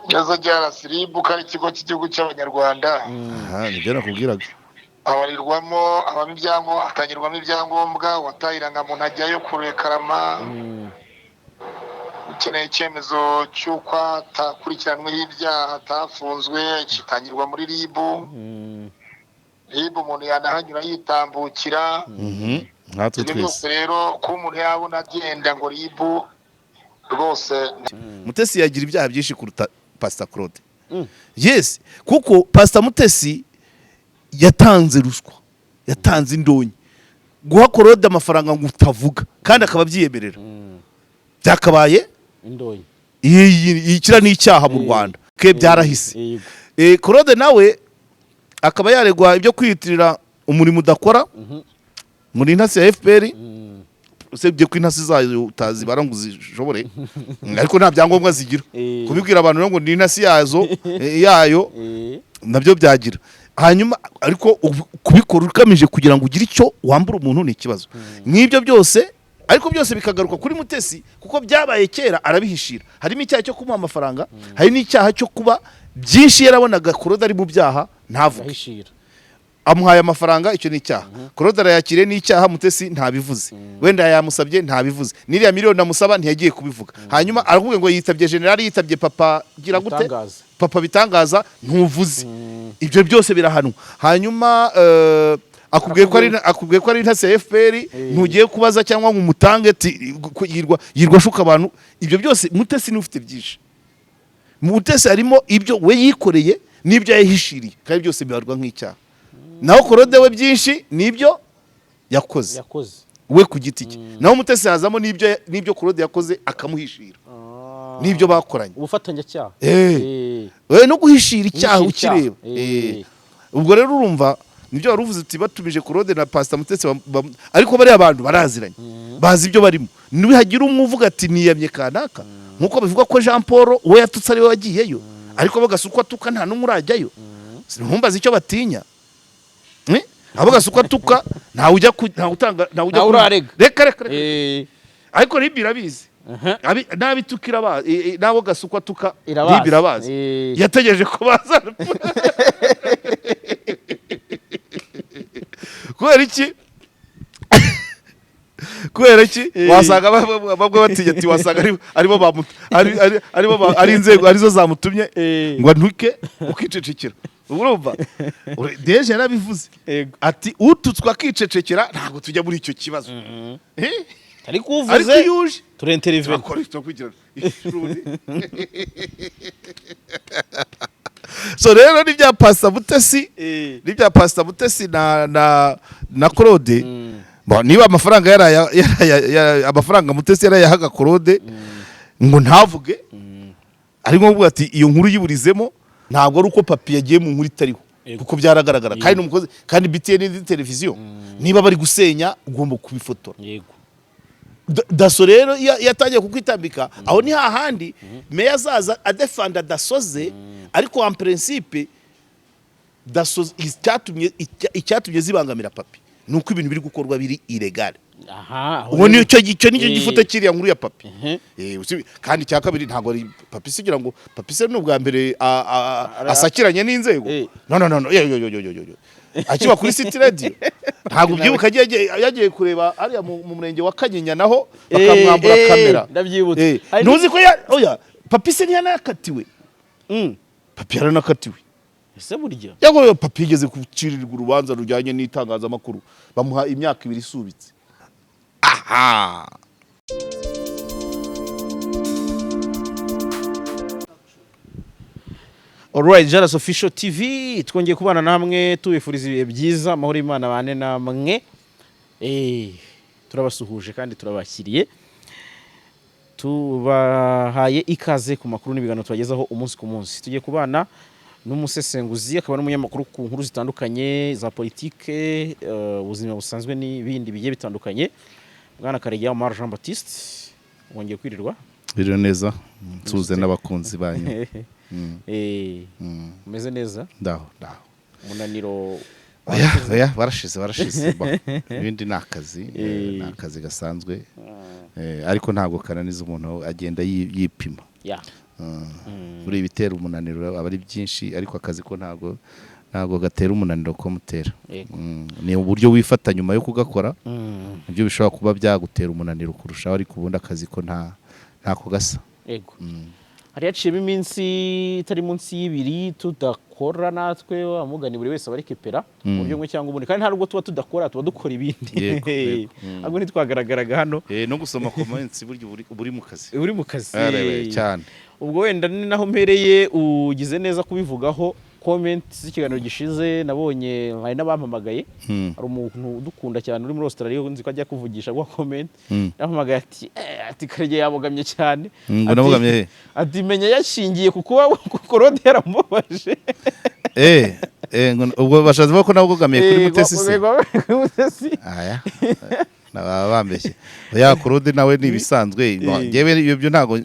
Yazo JALAS kari ikigo cy'igihugu cy'abanyarwanda. Nibyo nakubwiraga. Abarirwamo abamibyango atangirwamo ibyangombwa watayiranga muntu ajyayo kurekarama. Ukeneye icyemezo cy'uko atakurikiranweho ibyaha atafunzwe kitangirwa muri RIB. RIB umuntu yanahanyura yitambukira. Natwe twese rero ko umuntu yabona agenda ngo RIB rwose. Mutesi yagira ibyaha byinshi kuruta Pastor Claude. Yes, kuko Pastor Mutesi yatanze ruswa, yatanze indonyi, guha Claude amafaranga ngo utavuga kandi akaba byiyemerera. Byakabaye indonyi. Ikira n'icyaha mu Rwanda ke byarahise. Claude nawe akaba yaregwa ibyo kwiyitirira umurimo udakora muri ntasi ya FPR. Usebye ko intasi zayo utazibara ngo uzishobore ariko nta byangombwa zigira kubibwira abantu ngo ni intasi yayo nabyo byagira. Hanyuma ariko kubikora ukamije kugira ngo ugire icyo wambura umuntu ni ikibazo nk'ibyo byose. Ariko byose bikagaruka kuri Mutesi kuko byabaye kera arabihishira. Harimo icyaha cyo kumuha amafaranga, hari n'icyaha cyo kuba byinshi yarabonaga Claude ari mu byaha ntavuge. Amuhaye amafaranga icyo ni icyaha. Claude arayakire ni icyaha, Mutesi ntabivuze. Wenda yamusabye ntabivuze. Niriya miliyoni amusaba ntiyagiye kubivuga. Hanyuma aravuga ngo yitabye generali, yitabye papa gira gute? Papa bitangaza ntuvuze. Ibyo byose birahanwa. Hanyuma akubwiye ko ari intasi ya FPR ntugiye kubaza cyangwa ngo umutange yirwa shuka abantu. Ibyo byose Mutesi ni ufite byinshi. Mutesi harimo ibyo we yikoreye n'ibyo yahishiriye kandi byose bibarwa nk'icyaha. Naho Claude we byinshi nibyo yakoze we ku giti cye. Naho Mutesi hazamo nibyo Claude yakoze akamuhishira. Nibyo bakoranye ubufatanya cyaha. We no guhishira icyaha ukireba. Ubwo rero urumva nibyo waruvuze uti batumije Claude na Pastor Mutesi ariko bari abantu baraziranye bazi ibyo barimo. Nibihagira umwuvuga ati niyamye kanaka nkuko bivugwa ko Jean Paul we yatutse ari we wagiyeyo ariko bagasukwa tuka nta numurajyayo. Sinumbaza icyo batinya. Abo gasukwa tuka nta ujya urarega reka ariko RIB irabizi. Nabitukira nabo gasukwa tuka RIB irabazi. Yategereje ko baza kubera iki wasanga babwe batinya ati wasanga ari inzego arizo zamutumye ngo ntuke ukicecekera. Urumva deje yarabivuze ati ututswa kicecekera ntago tujya muri icyo kibazo. Ariko uvuze ture intervene so rero ni bya Pastor Mutesi na Claude. Niba amafaranga Mutesi yarayahaga Claude ngo ntavuge ariko ngo ati iyo nkuru yiburizemo ntabwo ari uko papi yagiye mu nkuru itariho kuko byaragaragara kandi n'umukozi kandi BTN ni televiziyo niba bari gusenya ugomba kubifotora. Daso rero yatangiye kukwitambika aho ni hahandi meya zaza adefanda dasoze ariko en principe daso icyatumye zibangamira papi nuko ibintu biri gukorwa biri illegal. Uwo ni cyo gifuta kiriya nkuru ya papi. Kandi cya kabiri ntago ari papi sigira ngo papi se n'ubwa mbere asakiranye n'inzego. No yo akiba kuri City Radio ntago byibuka yagiye kureba ariya mu murenge wa Kanyinya naho bakamwambura kamera. Ndabyibutse ntuzi ko oya papi se ntiyanakatiwe. Papi yaranakatiwe. Ese burya yago papi yigeze kucirirwa urubanza rujyanye n'itangazamakuru bamuha imyaka 2 isubitse. Alright, JALAS Official TV twongeye kubana namwe tubifuriza ibihe byiza amahoro Imana bane namwe. Turabasuhuje kandi turabakiriye. Tubahaye ikaze ku makuru n'ibiganiro twagezaho umunsi ku munsi. Tugiye kubana n'umusesenguzi akaba n'umunyamakuru ku nkuru zitandukanye za politike, ubuzima busanzwe n'ibindi bigiye bitandukanye. Bwana KAREGEYA Jean Baptiste wongeye kwirirwa. Biro neza nsuze n'abakunzi banyu. Umeze neza? Ndaho. Umunaniro barashize ibindi nakazi gasanzwe ariko ntabwo kananiza umuntu agenda yipima. buri bitera umunaniro aba ari byinshi ariko akazi ko ntabwo gatera umunaniro ko mutera. Ni uburyo wifata nyuma yo kugakora nibyo bishobora kuba byagutera umunaniro kurushaho ariko ubundi akazi ko ntako gasa. Yego. Hari yaciyemo iminsi itari munsi y'ibiri tudakora natwe amugani buri wese abari kepera mu buryo bumwe cyangwa ubundi kandi nta nubwo tuba tudakora tuba dukora ibindi. Ahubwo ntitwagaragaraga hano no gusoma comments buryo buri mu kazi. Uri mu kazi cyane. Ubwo wenda ni naho mpereye ugize neza kubivugaho. Comment z'ikiganiro gishize nabonye hari n'abampamagaye hari umuntu udukunda cyane uri muri Australia nzi ko ajya kuvugisha gwa comment yampamagaye ati Karegeya yabogamye cyane ati menya yashingiye kuko Claude yaramubaje ubwo bashaze ko nabogamiye kuri mutesi aya nabambeshye ya Claude nawe nibisanzwe ngewe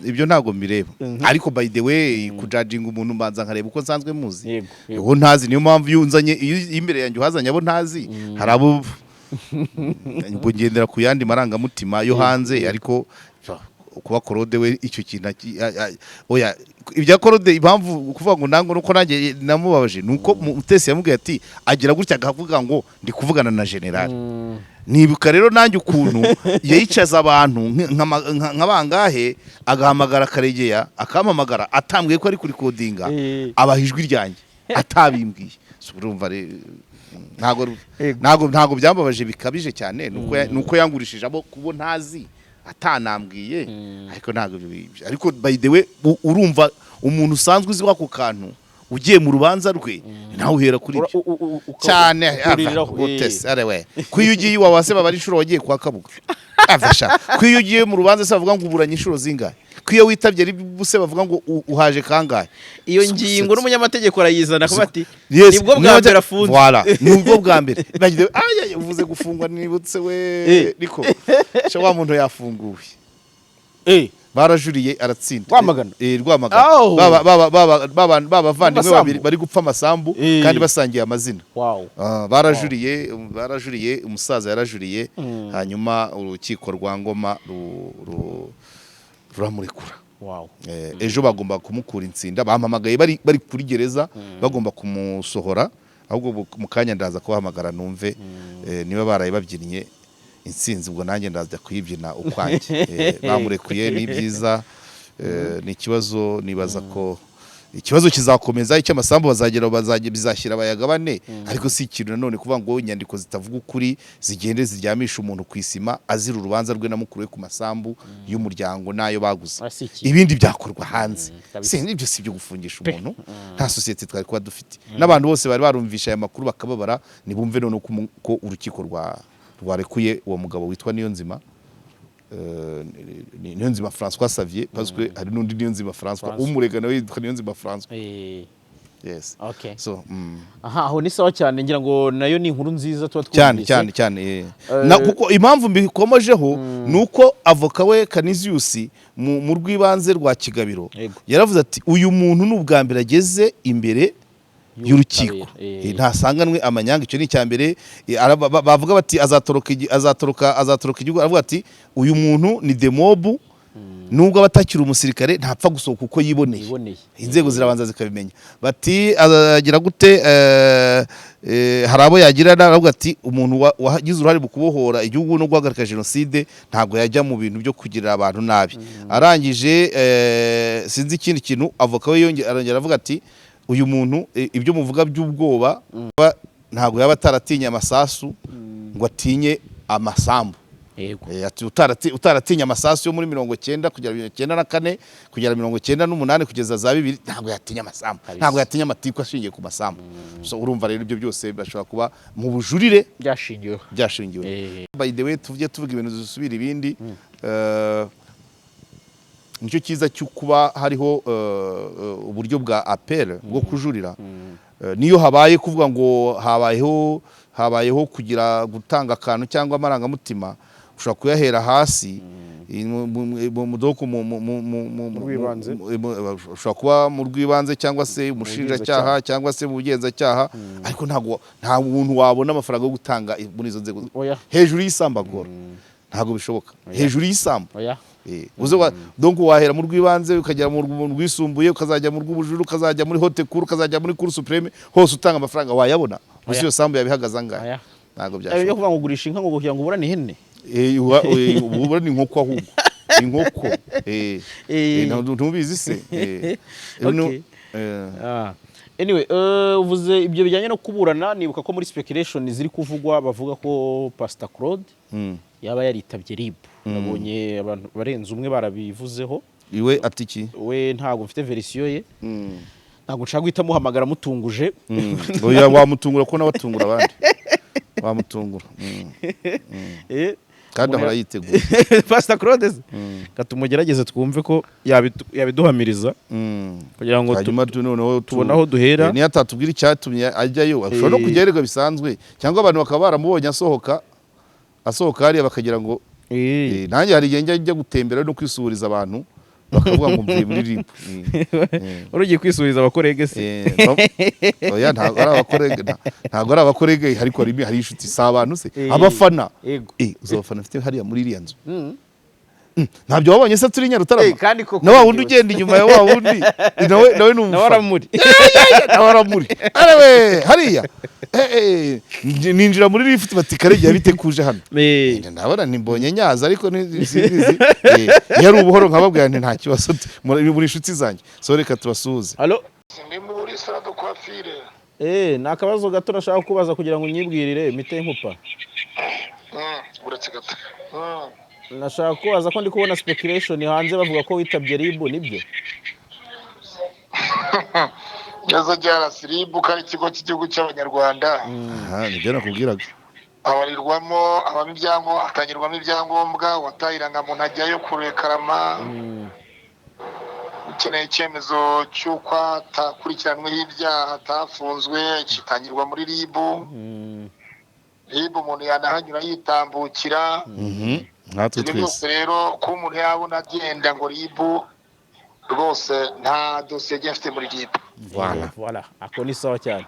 ibyo ntago mbireba ariko by the way kujudging umuntu mbanza nkareba uko nsanzwe muzi uwo ntazi niyo mpamvu yunzanye imbere yanjye uhazanye abo ntazi harabo ngendera ku yandi maranga mutima yo hanze ariko kuba Claude we icyo kintu oya ibya Claude impamvu kuvuga ngo nango nuko nanjye namubabaje nuko mutesi yamubwiye ati agira gutya akavuga ngo ndi kuvugana na general. Nibuka rero nanjye ukuntu yayicaza abantu nk'abangahe agahamagara Karegeya akampamagara atambwiye ko ari kuri kodinga abahijwi ryanjye atabimbwiye. Urumva ntago byambabaje bikabije cyane nuko yangurishije abo kubo ntazi atanambwiye ariko ntago ariko by the way urumva umuntu usanzwe uzi wako kantu ugiye mu rubanza rwe nawe uhera kuri cyane mutesi arewe kwiyugiye wawase babari inshuro wagiye kwa Kabuga afasha kwiyugiye mu rubanza se bavuga ngo uburanye inshuro zingahe kwiyo witabye buse bavuga ngo uhaje kangahe iyo ngingo n'umunyamategeko arayizana kuba ati nibwo bwa mbere afunze voilà nibwo bwa mbere bagiye uvuze gufungwa nibutse we niko cyo wa muntu yafunguwe barajuriye aratsinda Rwamagana bavandimwe babiri bari gupfa amasambu kandi basangiye amazina. Barajuriye umusaza yarajuriye hanyuma urukiko rwa Ngoma ruramurekura. Ejo bagomba kumukura insinda bampamagaye bari kuri gereza bagomba kumusohora ahubwo mu kanya ndaza kubahamagara numve niba baraye babyinnye insinzi ubwo nanjye ndaza kuyibyina ukwanjye bamurekuye ni byiza. Ni ikibazo nibaza ko ikibazo kizakomeza icyo amasambu bizashyira abayagabane ariko si ikintu nanone kuvuga ngo inyandiko zitavuga ukuri zigende ziryamisha umuntu ku isima azira urubanza rwe na mukuru we ku masambu y'umuryango nayo baguze ibindi byakorwa hanze. Nibyo si byo gufungisha umuntu nta societe twari kuba dufite n'abantu bose bari barumvisha aya makuru bakababara nibumve none ko urukiko rwarekuye uwo mugabo witwa Niyonzima Niyonzima François Xavier parce que hari n'undi Niyonzima François umurega nawe yitwa Niyonzima François. Yes. Okay. So aho ni sawa cyane ngira ngo nayo ni inkuru nziza tuba twumvise cyane na kuko impamvu mbikomojeho nuko avoka we Canisius mu rwibanze rwa Kigabiro yaravuze ati uyu muntu n'ubwa mbere ageze imbere y'urukiko ntasanganwe amanyanga. Icyo ni cyambere bavuga bati azatoroka igihugu aravuga ati uyu muntu ni demobu nubwo abatakira umusirikare ntapfa gusohoka uko yiboneye inzego zirabanza zikabimenya bati azagira gute hari abo yagira aravuga ati umuntu wagize uruhare mu kubohora igihugu no guhagarika jenoside ntabwo yajya mu bintu byo kugirira abantu nabi. Arangije sinzi ikindi kintu avoka we arongera aravuga ati uyu muntu ibyo muvuga by'ubwoba ntabwo yaba ataratinya amasasu ngo atinye amasambu. Utaratinya amasasu yo muri 90 kugera 94 kugera 98 kugeza za 2 ntabwo yatinya amasambu ntabwo yatinya amatiku ashingiye ku masambu. So urumva rero ibyo byose bashobora kuba mu bujurire byashingiwe. By the way tuvuge tuvuga ibintu zisubira ibindi nicyo cyiza cyo kuba hariho uburyo bwa appel bwo kujurira niyo habaye kuvuga ngo habayeho kugira gutanga akantu cyangwa amarangamutima ushobora kuyahera hasi ushobora kuba mu rwibanze cyangwa se umushinjacyaha cyangwa se mu bugenzacyaha ariko nta muntu wabona amafaranga yo gutanga muri izo nzego hejuru y'isambagora ntago bishoboka hejuru y'isambu oya uze donc wahera mu rw'ibanze ukagera mu rwisumbuye ukazajya mu rw'ubujuru ukazajya muri haute cour ukazajya muri cour supreme hose utanga amafaranga wayabona gusa iyo sambu yabihagaza ngahe ntago byashoboka yo kuvuga ngo gurisha inka ngo kugira ngo uburane ihene uburane inkoko ahubwo inkoko ntubizi se anyway uvuze ibyo bijyanye no kuburana nibuka ko muri speculation ziri kuvugwa bavuga ko Pastor Claude yaba yaritabye RIB nabonye abantu barenze umwe barabivuzeho iwe atiki we ntago mfite version ye ntago nshaka guhita muhamagara mutunguje oya wamutungura ko nabatungura abandi wamutungura kandi ahora yiteguye Pastor Claude katumugerageze twumve ko yabiduhamiriza kugira ngo tubone aho duhera ni atatubwira icyatumye ajyayo ashobora no kugererwa bisanzwe cyangwa abantu bakaba baramubonye asohoka hariya bakagira ngo nanjye hari igihe njya gutembera no kwisuriza abantu bakavuga ngo mvuye muri RIB urugiye kwisuriza abakorege se oya ntago ari abakorege ariko hari inshuti si abantu se abafana uzabafana mfite hariya muri iriya nzu ntabyo wabonye se turi Nyarutarama na wa wundi ugenda inyuma ya wa wundi nawe ni umufana nawe aramuri arawe hariya ninjira muri Ufite bati Karegeya bitekuje hano ndabona nimbonye nyaza ariko sinzi yari ubuhoro nkababwira nti nta kibazo muri inshuti zanjye so reka tubasuhuze allo ndi muri salade coiffure nakabazo gato nashaka kubaza kugira ngo nyibwirire mite nkupa uretse gato nashaka kubaza ko ndi kubona speculation hanze bavuga ko witabye RIB nibyo yazo JALAS RIB kari ikigo cy'igihugu cy'abanyarwanda nibyo nakubwiraga abarirwamo atangirwamo ibyangombwa watahiranga mu ntajyayo kurekarama ukeneye icyemezo cy'uko atakurikiranweho ibyaha atafunzwe kitangirwa muri RIB umuntu yanahanyura yitambukira natwe twese rero ko umuntu yabona agenda ngo RIB rwose nta dosiye agiye afite muri RIB voilà ako ni sawa cyane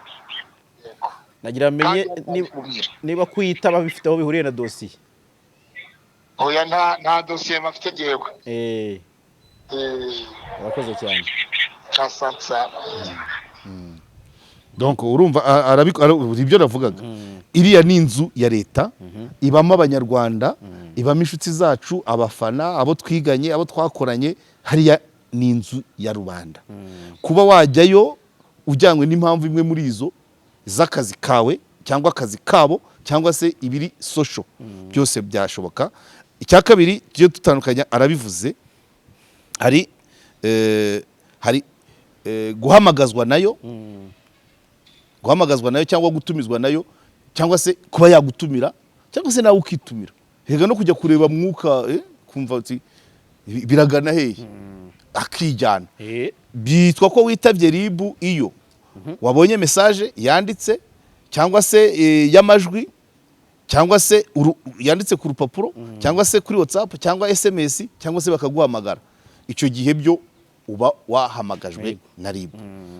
nagira menye niba kwitaba bifite aho bihuriye na dosiye oya nta dosiye mafite jewe wakoze cyane asante donc urumva ibyo navugaga iriya ni inzu ya leta ibamo abanyarwanda ibamo inshuti zacu abafana abo twiganye abo twakoranye hariya ni inzu ya rubanda kuba wajyayo ujyanywe n'impamvu imwe muri izo z'akazi kawe cyangwa akazi kabo cyangwa se ibiri social byose byashoboka icya kabiri cyo tutandukanya arabivuze hari guhamagazwa nayo cyangwa gutumizwa nayo cyangwa se kuba yagutumira cyangwa se nawe ukitumira hega no kujya kureba mwuka kumva uti biragana hehe akijyana bitwa ko witabye RIB iyo wabonye message yanditse cyangwa se y'amajwi cyangwa se yanditse ku rupapuro cyangwa se kuri WhatsApp cyangwa SMS cyangwa se bakaguhamagara icyo gihe byo uba wahamagajwe na RIB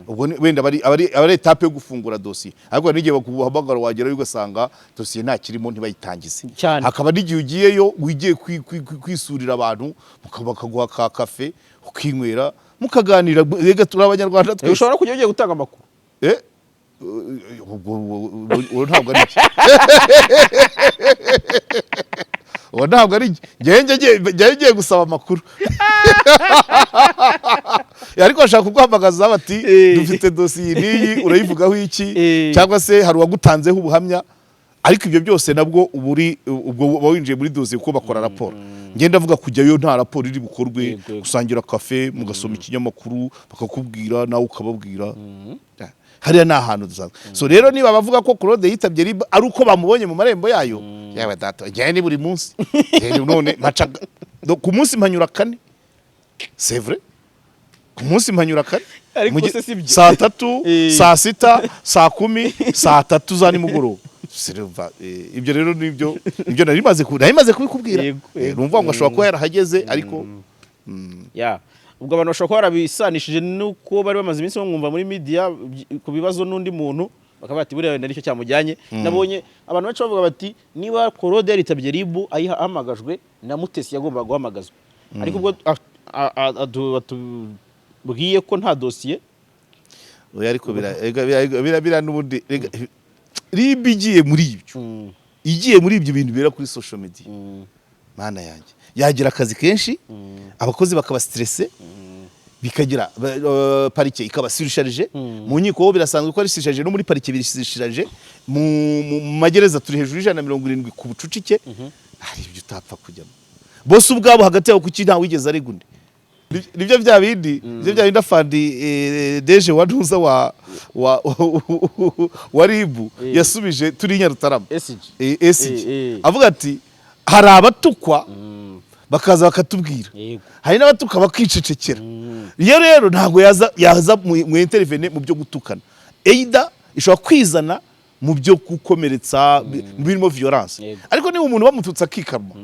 ubwo wenda abari etape yo gufungura dosiye ariko n'igihe bakuhamagara wagera ugasanga dosiye nta kirimo ntibayitangize hakaba n'igihe ugiyeyo wigiye kwisurira abantu bakaguha ka kafe ukinywera mukaganira rega turi abanyarwanda twese ushobora kujya ugiye gutanga amakuru uwo ntabwo ari uwo ntabwo ari ngiye gusaba amakuru ariko bashaka kuguhamagaza bati dufite dosiye n'iyi urayivugaho iki cyangwa se hari uwagutanzeho ubuhamya ariko ibyo byose nabwo ubwo winjiye muri dosiye kuko bakora raporo ngenda avuga kujyayo nta raporo iri bukorwe gusangira kafe mugasoma ikinyamakuru bakakubwira nawe ukababwira hariya ni ahantu dusanzwe so rero niba bavuga ko Claude yitabye RIB ari uko bamubonye mu marembo yayo yawe data njye ni buri munsi none macaga ku munsi mpanyura 4 c'est vrai ku munsi mpanyura 4 saa 3 saa 6 saa 10 saa 3 za nimugoroba ibyo rero nibyo narimaze kubikubwira numva ngo ashobora kuba yarahageze ariko ubwo abantu bashobora kuba barabisanishije nuko bari bamaze iminsi bamwumva muri media ku bibazo n'undi muntu bakaba bati buriya wenda nicyo cyamujyanye nabonye abantu benshi bavuga bati niba Claude yaritabye ribu ahamagajwe na Mutesi yagomba guhamagazwa ariko ubwo atubwiye ko nta dosiye oya ariko bira n'ubundi ribu igiye muri ibyo bintu bera kuri social media mana yanjye yagira akazi kenshi abakozi bakaba stressé bikagira parike ikaba sirisharije mu nkiko ho birasanzwe ko ari sirisharije no muri parike birisharije mu magereza turi hejuru 170 ku bucucike hari ibyo utapfa kujyamo bose ubwabo hagati yabo kuki nta wigeze ari gunde nibyo bya bindi afandi deje waduza wa ribu yasubije turi Nyarutarama SG avuga ati hari abatukwa bakaza bakatubwira hari n'abatuka bakicecekera rero ntabwo yaza mu intervene mu byo gutukana either ishobora kwizana mu byo gukomeretsa birimo violence ariko niba umuntu bamututsa akikarma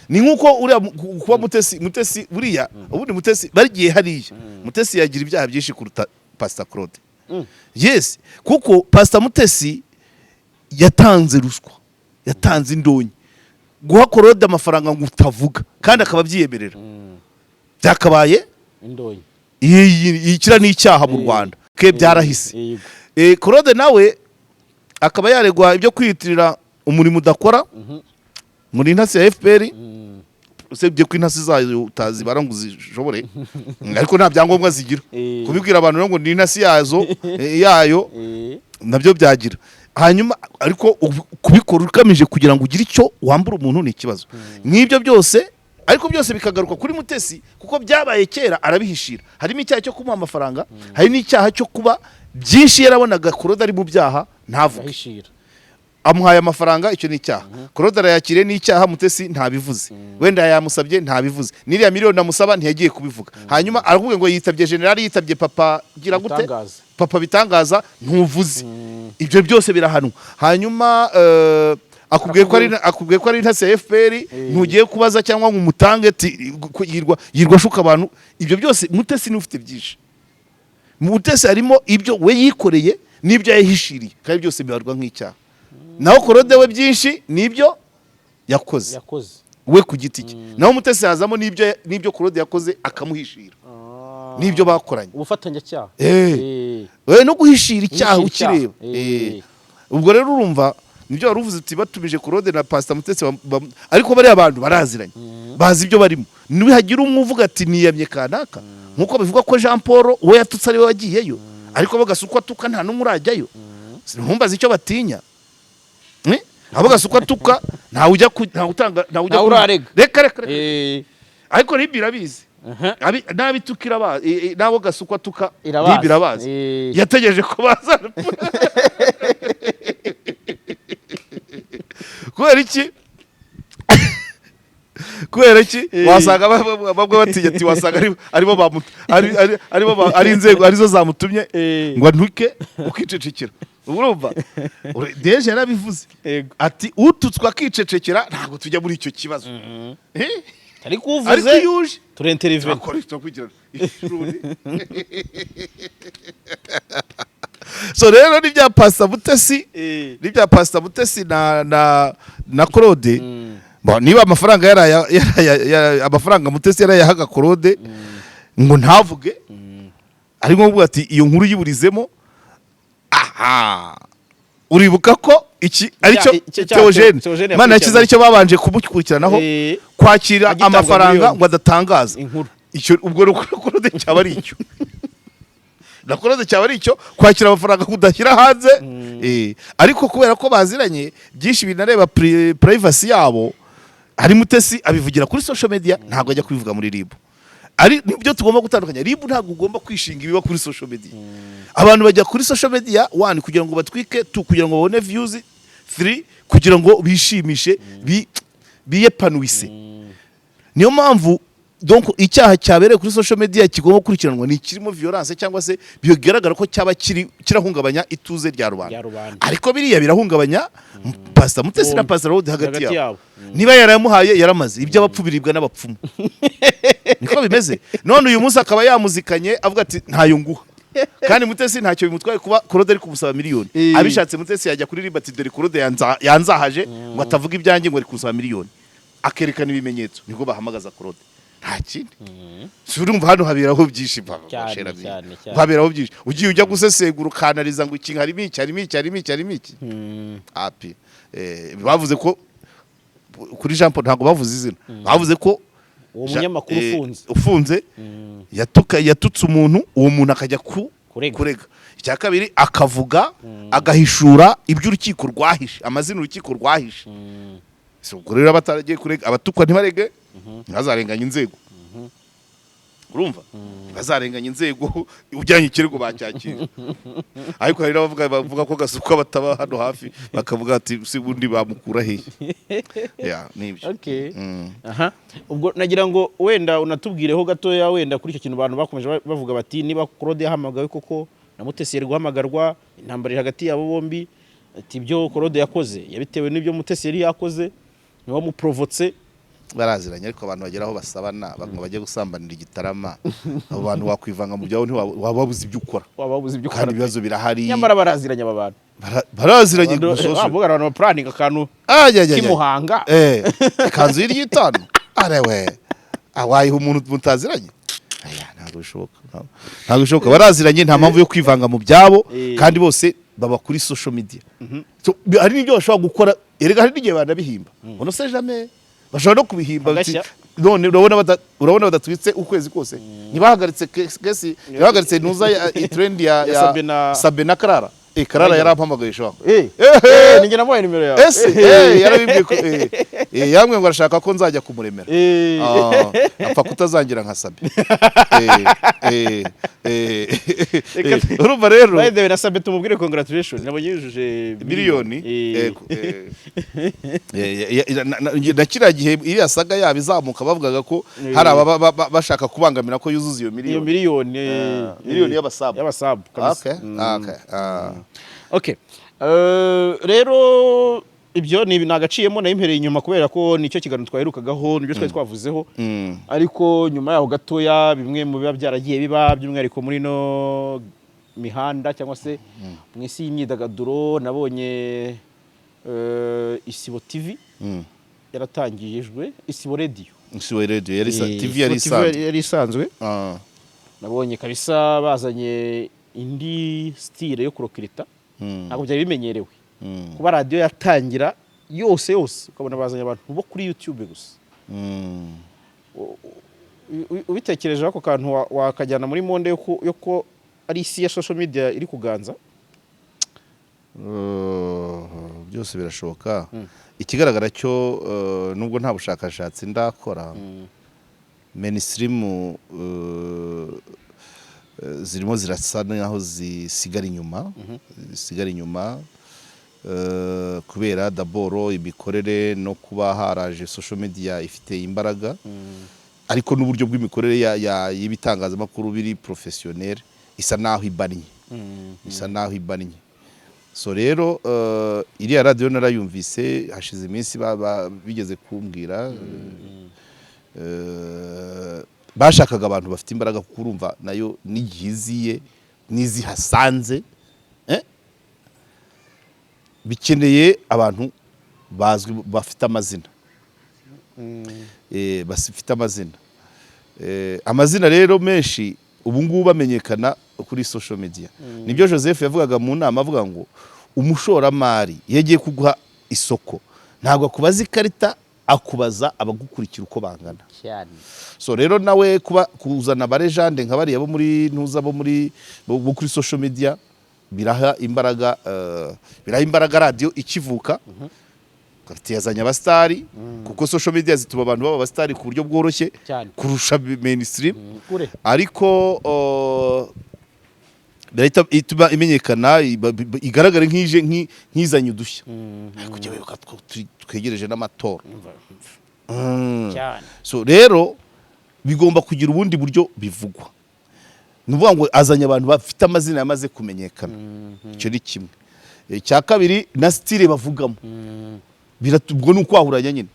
ni nkuko uriya kuba Mutesi buriya ubundi Mutesi bagiye hariya Mutesi yagira ibyaha byinshi kuruta Pastor Claude yes kuko Pastor Mutesi yatanze ruswa yatanze indonyi guha Claude amafaranga ngo utavuga kandi akaba byiyemerera byakabaye indonyi ikira n'icyaha mu Rwanda ke byarahise Claude nawe akaba yaregwa ibyo kwiyitirira umurimo udakora muri intasi ya FPR usebye ko intasi zayo utazibara ngo uzishobore ariko nta byangombwa zigira kubibwira abantu ngo ni intasi yayo nabyo byagira hanyuma ariko kubikora ukamije kugira ngo ugire icyo wambura umuntu ni ikibazo nk'ibyo byose ariko byose bikagaruka kuri Mutesi kuko byabaye kera arabihishira harimo icyaha cyo kumuha amafaranga hari n'icyaha cyo kuba byinshi yarabonaga Claude ari mu byaha ntavuge amuhaye amafaranga icyo ni icyaha Claude arayakire n'icyaha Mutesi ntabivuze wenda yamusabye ntabivuze niriya miliyoni namusaba ntiyagiye kubivuga hanyuma aravuga ngo yitabye general yitabye papa gira gute papa bitangaza ntuvuze ibyo byose birahanwa hanyuma akubwiye ko ari intasi ya FPR ntugiye kubaza cyangwa ngo umutange yirwa shuka abantu ibyo byose Mutesi ni ufite byinshi Mutesi harimo ibyo we yikoreye n'ibyo yahishiriye kandi byose bibarwa nk'icyaha naho Claude we byinshi nibyo yakoze we ku giti cye naho Mutesi hazamo nibyo Claude yakoze akamuhishira nibyo bakoranye ubufatanyacyaha we no guhishira icyaha ukireba ubwo rero urumva nibyo waruvuze uti batumije Claude na Pastor Mutesi ariko bari abantu baraziranye bazi ibyo barimo niwe hagira umwe ati niyamye kanaka nkuko bivuga ko Jean Paul we yatutse ari we wagiyeyo ariko bagasukwa tuka nta numwe urajyayo ntumbaze icyo batinya abo gasukwa tuka nta ujya urarega reka ariko birabizi nabitukira bazi nabo gasukwa tuka birabazi yategereje ko baza kubera iki wasanga bamwe batinya ati wasanga ari inzego arizo zamutumye ngo ntuke ukicecekera urumva deje yarabivuze ati ututswa akicecekera ntabwo tujya muri icyo kibazo ariko uvuze turenterevene so rero ni bya Pastor Mutesi na Claude niba amafaranga amafaranga Mutesi yarayahaga Claude ngo ntavuge ari ngombwa ati iyo nkuru yiburizemo uribuka ko iki aricyo Theogene mana yakiza aricyo babanje kumukurikiranaho kwakira amafaranga ngo adatangaza icyo ubwo Claude cyaba ari icyo Claude cyaba ari icyo kwakira amafaranga kudashyira hanze ariko kubera ko baziranye byinshi binareba privacy yabo ari Mutesi abivugira kuri social media ntabwo ajya kubivuga muri ribu ari nibyo tugomba gutandukanya ribu ntabwo ugomba kwishinga ibiba kuri social media abantu bajya kuri social media 1 kugira ngo batwike 2 kugira ngo babone views 3 kugira ngo bishimishe biyepanuise niyo mpamvu donc icyaha cyabereye kuri social media kigomba kurikiranwa ni kirimo violence cyangwa se bigaragara ko cyaba kirahungabanya ituze rya rubanda ariko biriya birahungabanya Pastor Mutesi na Pastor Claude hagati yabo niba yaramuhaye yaramaze ibyo abapfu biribwa n'abapfumu niko bimeze none uyu munsi akaba yamuzikanye avuga ati ntayo nguha kandi Mutesi ntacyo bimutwaye kuba Claude ari kumusaba miliyoni abishatse Mutesi yajya kuri Liberty dore Claude yanzahaje ngo atavuga ibyanjye ngo ari kumusaba miliyoni akerekana ibimenyetso nibwo bahamagaza Claude nta kindi urumva hano haberaho byinshi haberaho byinshi ugiye ujya gusesegura ukanariza ngo iki harimo iki api bavuze ko kuri Jean Paul ntago bavuze izina bavuze ko uwo munyamakuru ufunze yatutse umuntu uwo muntu akajya kurega icya kabiri akavuga agahishura ibyo urukiko rwahishe amazina urukiko rwahishe ubwo rero abataragiye kurega abatukwa ntibarege ntazarenganya inzego urumva bazarenganya inzego ujyanye ikirego bacyakira ariko hari bavuga ko gasuka bataba hano hafi bakavuga ati si bundi bamukura hehe nibyo okay aha ubwo nagira ngo wenda unatubwireho gatoya wenda kuri icyo kintu abantu bakomeje bavuga bati niba Claude yahamagawe koko na Mutesi yari guhamagarwa intambara hagati yabo bombi ati ibyo Claude yakoze yabitewe n'ibyo Mutesi yari yakoze niwe muprovotse baraziranye ariko abantu bageraho basabana bajye gusambanira igitarama abo bantu wakwivanga mu byawo ntiwababuze ibyo ukora kandi ibibazo birahari nyamara baraziranye aba bantu baraziranye bavuga abantu planning akantu kimuhanga ikanzu y'iryitano arewe awayiha umuntu mutaziranye ntabwo bishoboka baraziranye nta mpamvu yo kwivanga mu byabo kandi bose baba kuri social media hari n'ibyo bashobora gukora erega hari n'igihe banabihimba ono se jamais bashobora no kubihimba none urabona badatwitse ukwezi kose ntibahagaritse kesi ntibahagaritse ntuza trend ya Sabena Karara Karara yarampamagaye shwa ninjye namuhaye nimero yawe yarabibwiye ko yamwe ngo arashaka ko nzajya kumuremera apfa kutazangira nka Sabe urumva rero by the way na Sabe tumubwire congratulations nabo yujuje miliyoni na kiriya gihe iriya saga yabo izamuka bavugaga ko hari bashaka kubangamira ko yuzuza iyo miliyoni y'abasabu kabisa okay rero ibyo ni nagaciyemo nayimpereye inyuma kubera ko nicyo kiganiro twaherukagaho nibyo twari twavuzeho ariko nyuma yaho gatoya bimwe mu biba byaragiye biba by'umwihariko muri no mihanda cyangwa se mu isi y'imyidagaduro nabonye Isibo TV yaratangijwe Isibo Radio TV yari isanzwe nabonye kabisa bazanye indi style yo kurokirita ntabwo byari bimenyerewe kuba radio yatangira yose ukabona bazanye abantu bo kuri YouTube gusa ubitekereje ako kantu wakajyana muri monde yo ko ari isi ya social media iri kuganza byose birashoboka ikigaragara cyo nubwo nta bushakashatsi ndakora mainstream zirimo zirasa naho zisigara inyuma kubera daboro imikorere no kuba haraje social media ifite imbaraga ariko n'uburyo bw'imikorere y'ibitangazamakuru biri professionnel isa naho ibanye so rero iriya radio narayumvise hashize iminsi bigeze kumbwira bashakaga abantu bafite imbaraga kurumva nayo nigiziye nizihasanze bikeneye abantu bazwi bafite amazina basifite amazina rero menshi ubu ngubu bamenyekana kuri social media nibyo Joseph yavugaga mu nama avuga ngo umushoramari yagiye kuguha isoko ntabwo akubaza ikarita akubaza abagukurikira uko bangana cyane so rero nawe kuba kuzana barejande nka bariya bo muri ntuza bo kuri social media biraha imbaraga radio ikivuka karite yazanye abastari kuko social media zituma abantu baba abastari ku buryo bworoshye kurusha mainstream ariko birahita ituma imenyekana igaragara nkizanye udushya kujya wibuka twegereje n'amatora so rero bigomba kugira ubundi buryo bivugwa nuvuga ngo azanye abantu bafite amazina yamaze kumenyekana icyo ni kimwe cya kabiri na style bavugamo biratubwo nuko ahuranya nyine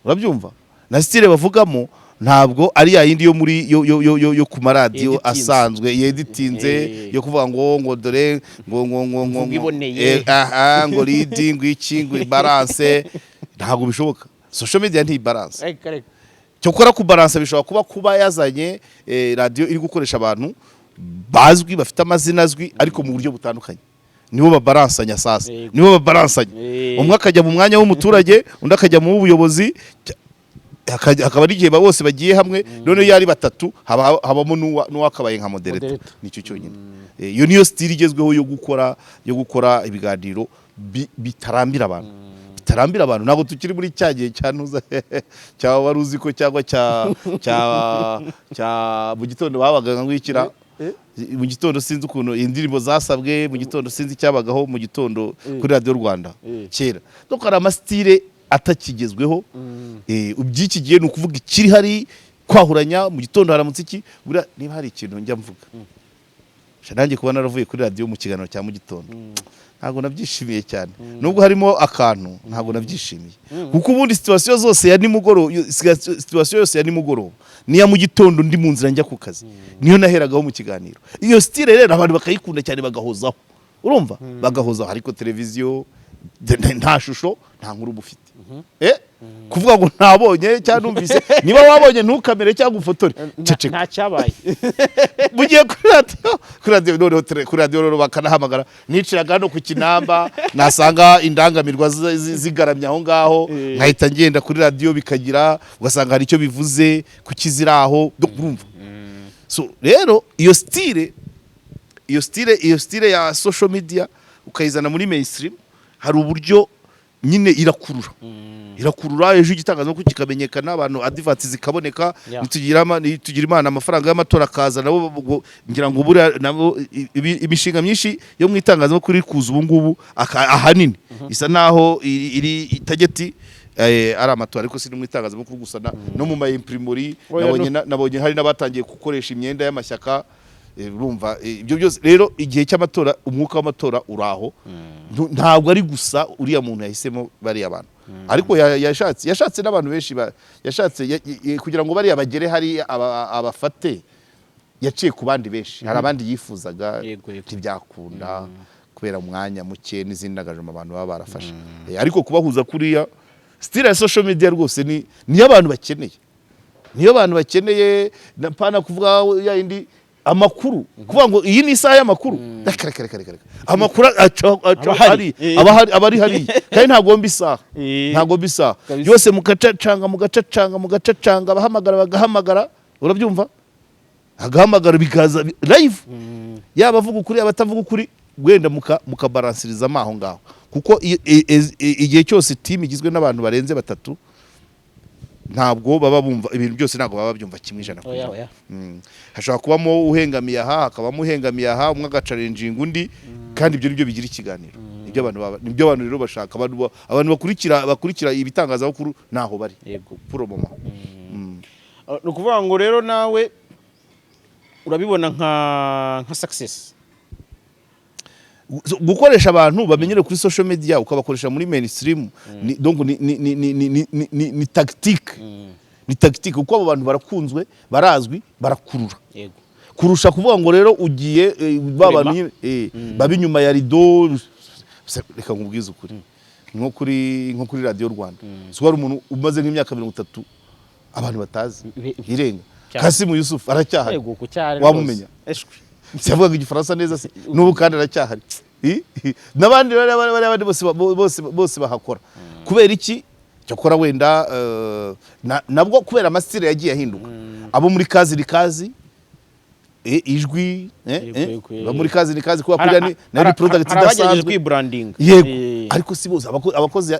urabyumva na style bavugamo ntabwo ari ya yindi yo muri yo ku maradiyo asanzwe yeditinze yo kuvuga ngo dore ngo iboneye ngo reading iki ngo balance ntabwo bishoboka. Social media nti balance cyokora ku balance bishobora kuba yazanye radio iri gukoresha abantu bazwi bafite amazina azwi ariko mu buryo butandukanye, nibo babalansanya sasa, nibo babalansanya. Umwe akajya mu mwanya w'umuturage undi akajya mu buyobozi, akaba ari igihe bose bagiye hamwe, none yari batatu habamo n'uwakabaye nka moderator. Nicyo cyonyine iyo niyo style igezweho yo gukora ibiganiro bitarambira abantu, bitarambira abantu. Ntabwo tukiri muri cyagiye cyanuza cya waruzi ko cyangwa cya mu gitondo babaga ngwikira mu gitondo sinzi ukuntu indirimbo zasabwe, mu gitondo sinzi cyabagaho mu gitondo kuri Radio Rwanda kera. Donc ari amastyle atakigezweho, ubyiki giye nukuvuga ikiri hari kwahuranya mu gitondo haramutse iki, bura niba hari ikintu njya mvuga shanange kuba naravuye kuri radio mu kiganiro cya mu gitondo ntago nabyishimiye cyane, nubwo harimo akantu ntago nabyishimiye kuko ubundi situation zose ya nimugoro, situation yose ya nimugoro niya mu gitondo ndi mu nzira njya ku kazi niyo naheragaho mu kiganiro. Iyo style rero abantu bakayikunda cyane bagahozaho, urumva bagahozaho, ariko televiziyo nta shusho nta nkuru bufite. Kuvuga ngo ntabonye cyangwa numvise, niba wabonye ntukamere cyangwa ufotore nta cyabaye. Mugiye kuri radio rero bakanahamagara, niciraga hano ku Kinamba nasanga indangamirwa zigaramye aho ngaho, nkahita ngenda kuri radio bikagira ugasanga hari icyo bivuze ku kiziraho, urumva. So rero iyo style ya social media ukayizana muri mainstream, hari uburyo nyine irakurura ejo igitangazamakuru kikamenyekana, abantu adverts zikaboneka, tugira Imana amafaranga y'amatora akaza, nabo ngira ngo nabo imishinga myinshi yo mu itangazamakuru kuza ubu ngubu ahanini isa naho iri itageti ari amatora, ariko si mu itangazamakuru gusa no mu ma imprimerie nabonye hari nabatangiye gukoresha imyenda y'amashyaka. Urumva ibyo byose rero igihe cy'amatora, umwuka w'amatora uraho, ntabwo ari gusa uriya muntu yahisemo bari abantu, ariko yashatse n'abantu benshi yashatse kugira ngo bari abagere hari abafate, yaciye ku bandi benshi, hari abandi yifuzaga ntibyakunda kubera umwanya muke n'izindi ngajama abantu baba barafashe, ariko kubahuza kuriya style ya social media rwose niyo abantu bakeneye, napana kuvuga ya indi amakuru, kuvuga ngo iyi ni isaha y'amakuru, amakuru aba ari hari kandi ntabwo mbisaha, yose mugacacanga bagahamagara, urabyumva, agahamagara bikaza live, yaba avuga ukuri abatavuga ukuri, wenda mukabalansiriza amaho ngaho, kuko igihe cyose team igizwe n'abantu barenze batatu ntabwo baba bumva ibintu byose, ntabwo baba byumva kimwe ijana ku ijana. Hashobora kubamo uhengamiye aha, hakabamo uhengamiye aha, umwe agacarenjinga undi, kandi ibyo nibyo bigira ikiganiro. Nibyo abantu rero bashaka, abantu bakurikira ibitangazamakuru naho bari promomo. Ni ukuvuga ngo rero nawe urabibona nka success, gukoresha abantu bamenyere kuri social media ukabakoresha muri mainstream, donc ni tactique, kuko abo bantu barakunzwe, barazwi, barakurura kurusha kuvuga ngo rero ugiye babantu babi nyuma ya rido. Reka nkubwize ukuri, nko kuri Radio Rwanda swari umuntu umaze nk'imyaka 30 abantu batazi irenga, Kasimu Yusuf aracyahari, wamumenya cyavuga igifaransa neza se n'ubu kandi aracyahari, n'abandi bose bahakora. Kubera iki cyakora wenda nabwo kubera amastyle yagiye ahinduka, abo muri kazi ijwi muri kazi kuba kuri na product idasanzwe kwibranding, yego, ariko si bose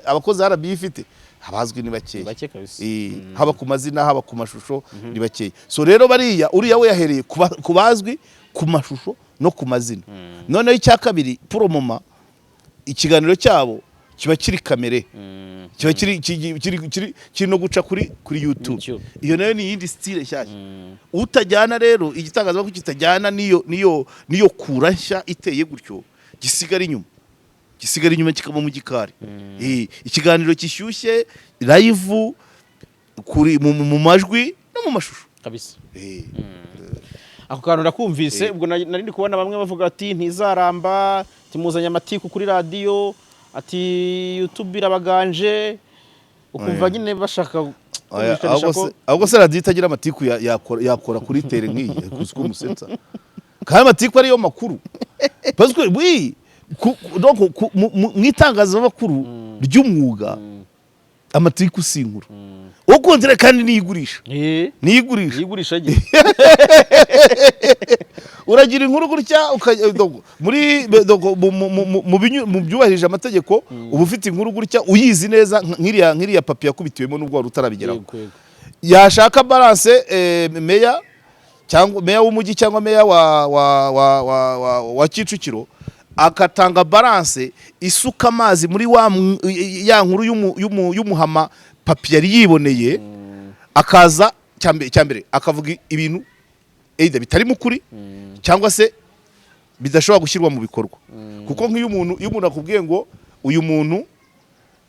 abakozi RB ifite abazwi ni bake kabisa, haba ku mazina haba ku mashusho ni bake. So rero uriya we yahereye kubazwi ku mashusho no ku mazina. Noneho icya kabiri promoma, ikiganiro cyabo kiba kiri kamere, kiba kiri no guca kuri YouTube. Iyo nayo ni yindi style cyane, utajyana rero igitangazamakuru kitajyana niyo kurashya iteye gutyo, gisigara inyuma kikaba mu gikari. Ikiganiro kishyushye live kuri mu majwi no mu mashusho kabisa. Eh. Ako kantu ndakumvise ubwo nari ndi kubona bamwe bavuga ati ntizaramba timuzanya amatiku kuri radio ati YouTube irabaganje ukumva nyine bashaka ahubwo se radio itagira amatiku yakora kuri tere nk'iyi kuziko musetsa kandi amatiku ariyo makuru parce que oui donc mwitangazamakuru ry'umwuga amatiku sinkuru ukunzira kandi niyigurisha niyigurisha je uragira inkuru gutya muri mu byubahirije amategeko uba ufite inkuru gutya uyizi neza nk'iriya papi yakubitiwemo n'ubwo wari utarabigeraho yashaka balance meya cyangwa meya w'umujyi cyangwa meya wa Kicukiro akatanga balance isuka amazi muri ya nkuru y'umuhama papi yari yiboneye akaza cyambere akavuga ibintu either bitari mukuri cyangwa se bidashobora gushyirwa mu bikorwa kuko nk'iyo umuntu akubwiye ngo uyu muntu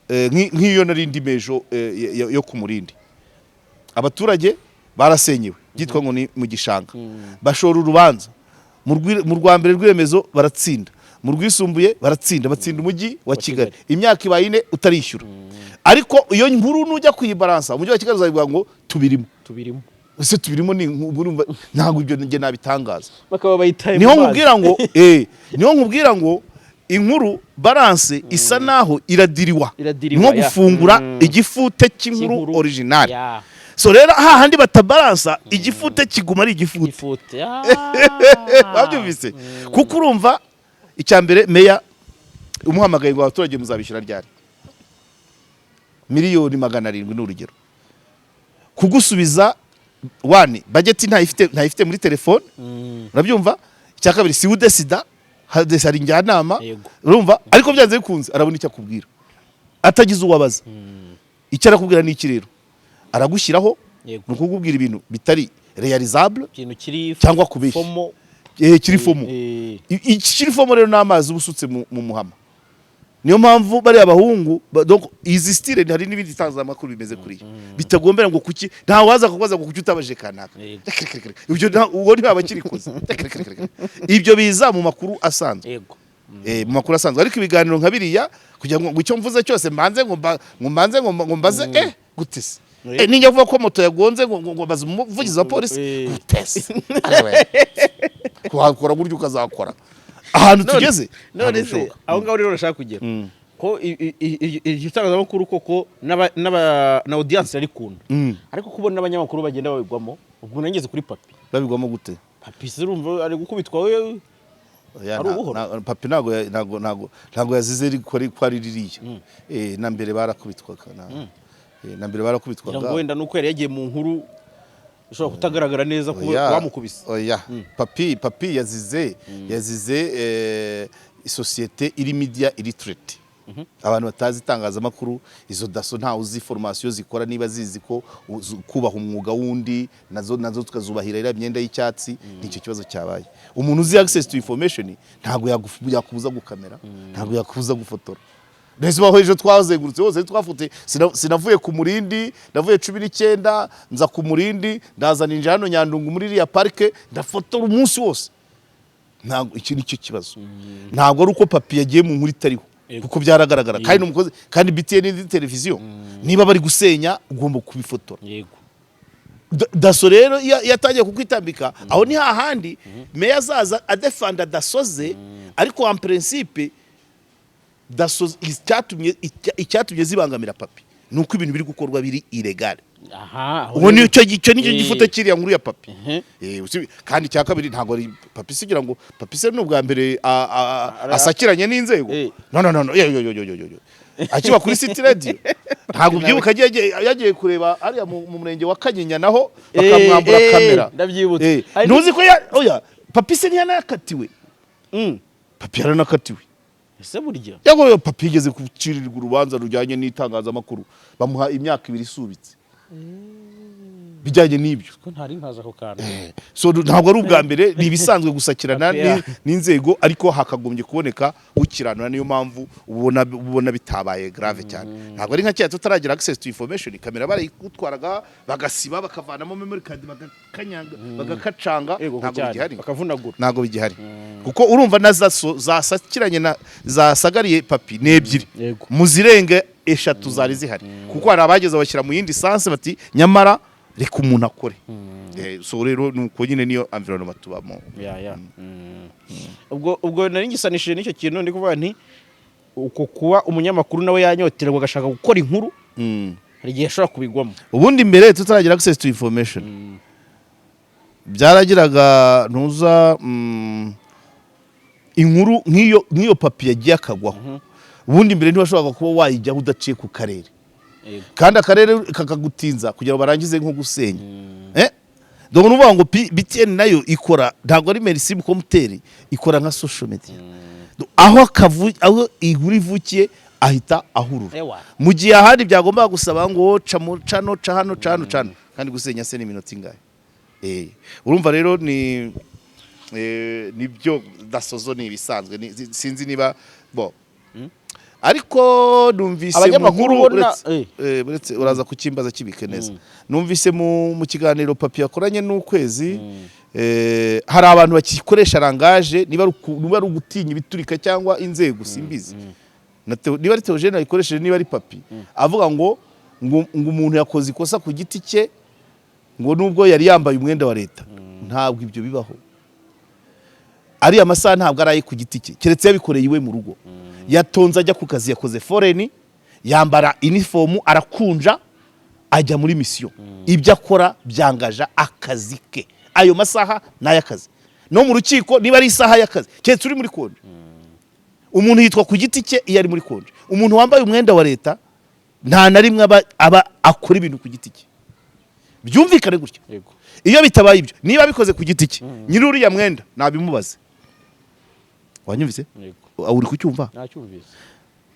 nk'iyo narindi mejo yo kumurindi abaturage barasenyewe byitwa ngo ni mu gishanga bashora urubanza mu rwambere rw'emezo baratsinda mu rwisumbuye baratsinda batsinda umujyi wa Kigali imyaka ibaye ine utarishyura ariko iyo nkuru nujya kuyibaransa umujyi wa Kigali uzavuga ngo tubirimo ese tubirimo ni ntabwo ibyo nge nabitangaza bakaba bayitaye niho nkubwira ngo inkuru balance isa naho iradiriwa nko gufungura igifute cy'inkuru original so rero hahandi batabaransa igifute kiguma ari igifute babyumvise kuko urumva icyambere meya umuhamagaye ngo abaturage muzabishyura ryari miliyoni 700 n'urugero kugusubiza wani budget ntayifite muri telefone urabyumva icya kabiri si udesida hari njyanama urumva ariko byanze bikunze arabona icyo akubwira atagize uwabaza icyo arakubwira ni iki rero aragushyiraho nukugubwira ibintu bitari realizable cyangwa kubeshya kiri fomo ikiri fomo rero n'amazi ubusutse mu muhama niyo mpamvu bari abahungu donc izi style hari n'ibindi tangazamakuru bimeze kuri bitagombera ngo kuki nta waza kubaza ngo kuki utabaje kanaka ibyo uwo ni abakirikoze ibyo biza mu makuru asanzwe mu makuru asanzwe ariko ibiganiro nka biriya kugira ngo icyo mvuze cyose mbanze ngo mbaze gutese ninjya vuga ko moto yagonze ngo baze umuvugizi wa polisi gutese wakora buryo ukazakora ahantu tugeze none se aho ngaho rero urashaka kugera ko igitangazamakuru koko na audience ari kunda ariko kubona n'abanyamakuru bagenda babigwamo ubwo nangeze kuri papi babigwamo gute papi zirumva ari gukubitwa we papi ntago yazize ko ari ririya na mbere barakubitwaga na mbere barakubitwaga ngo wenda nuko yari yagiye mu nkuru ushobora kutagaragara neza ko bamukubise papi yazize societe iri media illiterate abantu batazi itangazamakuru izo daso nta uzi formation zikora niba zizi ko kubaha umwuga wundi nazo tukazubahira ira myenda y'icyatsi nicyo kibazo cyabaye umuntu uzi access to information ntago yakubuza gukamera ntago yakubuza gufotora Nese baho ejo twazengurutse hose twafute sinavuye ku Murindi navuye 19 nza ku Murindi ndazana inje hano Nyandungu muri iriya parke ndafotora umunsi wose ntago iki nicyo kibazo ntago ari uko papi yagiye mu nkuru itariho kuko byaragaragara kandi n'umukozi kandi BTN ni televiziyo niba bari gusenya ugomba kubifotora yego daso rero yatangiye kukwitambika aho ni hahandi meya zaza adefanda dasoze ariko en principe daso icyatumye zibangamira papi nuko ibintu biri gukorwa biri illegal ubu nicyo gifute kiriya nkuru ya papi kandi cya kabiri ntago ari papi sigira ngo papi se n'ubwa mbere asakiranye n'inzego no akiba kuri City Radio ntago byibuka yagiye kureba ariya mu murenge wa Kanyinya naho bakamwambura kamera ndabyibutse ntuzi ko oya papi se ntiyanakatiwe papi yaranakatiwe ese burya yago papi yigeze kucirirwa urubanza rujyanye n'itangazamakuru bamuha imyaka 2 isubitse bijyanye n'ibyo ko ntari nkaza ako kantu so ntabwo ari ubwa mbere ni ibisanzwe gusakirana n'inzego ariko hakagombye kuboneka ukiranura niyo mpamvu ubona bitabaye grave cyane ntabwo ari nka cyane tutaragira access to information kamera barayikutwaraga bagasiba bakavanamo memory card bagakanyanga bagakacanga ntabwo bigihari bakavunagura ntabwo bigihari kuko urumva na zasakiranye na zasagariye papi nebyiri muzirenge eshatu zari zihari kuko hari abageze bashyira mu yindi sanse bati nyamara reka umuntu akore so rero nuko nyine niyo environment tubamo ubwo nari ngisanishije n'icyo kintu ndi kuvuga nti uko kuba umunyamakuru nawe yanyoterwa agashaka gukora inkuru hari igihe ashobora kubigwamo ubundi mbere tutaragira access to information byaragiraga ntuza inkuru nk'iyo papi yagiye akagwaho ubundi mbere ntibashobora kuba wayijyaho udaciye ku karere kandi akarere kakagutinza kugira ngo barangize nko gusenya donc nuvuga ngo BTN nayo ikora ntabwo ari Merci Communautaire ikora nka social media aho inkuru ivukiye ahita ahurura mu gihe ahandi byagomba gusaba ngo cano hano kandi gusenya se n'iminota ingahe urumva rero nibyo dasozo ni ibisanzwe sinzi niba bo ariko numvise abanyamakuru buretse uraza kukimbaza kibike neza numvise mu kiganiro papi yakoranye n'ukwezi hari abantu bakikoresha rangaje niba ari ugutinya ibiturika cyangwa inzego simbizi niba ari Theogene ayikoresheje niba ari papi avuga ngo umuntu yakoze ikosa ku giti cye ngo nubwo yari yambaye umwenda wa leta ntabwo ibyo bibaho ari amasaha ntabwo araye ku giti cye keretse yabikoreye iwe mu rugo yatonze ajya ku kazi yakoze foreign yambara uniform arakunja ajya muri mission ibyo akora byangaja akazi ke ayo masaha n'ayakazi no mu rukiko niba ari isaha y'akazi keretse uri muri konje umuntu yitwa ku giti cye iyo ari muri konje umuntu wambaye umwenda wa leta nta na rimwe aba akora ibintu ku giti cye byumvikane gutyo iyo bitabaye ibyo niba bikoze ku giti cye nyiri uriya mwenda nabimubaze wanyumvise uri kucyumva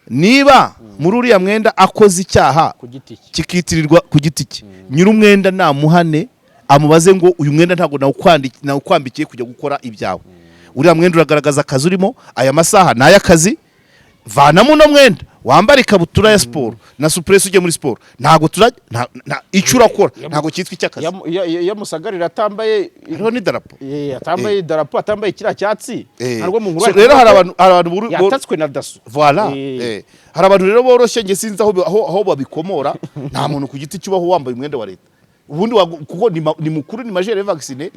niba muri uriya mwenda akoze icyaha kikitirirwa ku giti cye nyiri umwenda namuhane amubaze ngo uyu mwenda ntabwo nawukwambikiye kujya gukora ibyawe uriya mwenda uragaragaza akazi urimo aya masaha ni ay'akazi vanamo uno mwenda wambara ikabutura ya siporo na supuresi ujye muri siporo ntabwo icyo urakora ntabwo cyitwa icy'akazi yamusagarira atambaye hariho n'idarapo atambaye idarapo atambaye kiriya cyatsi rero hari abantu yatatswe na daso voilà hari abantu rero boroshye nge sinzi aho babikomora nta muntu ku giti cyubaho wambaye umwenda wa leta ubundi kuko ni mukuru ni majere vaccine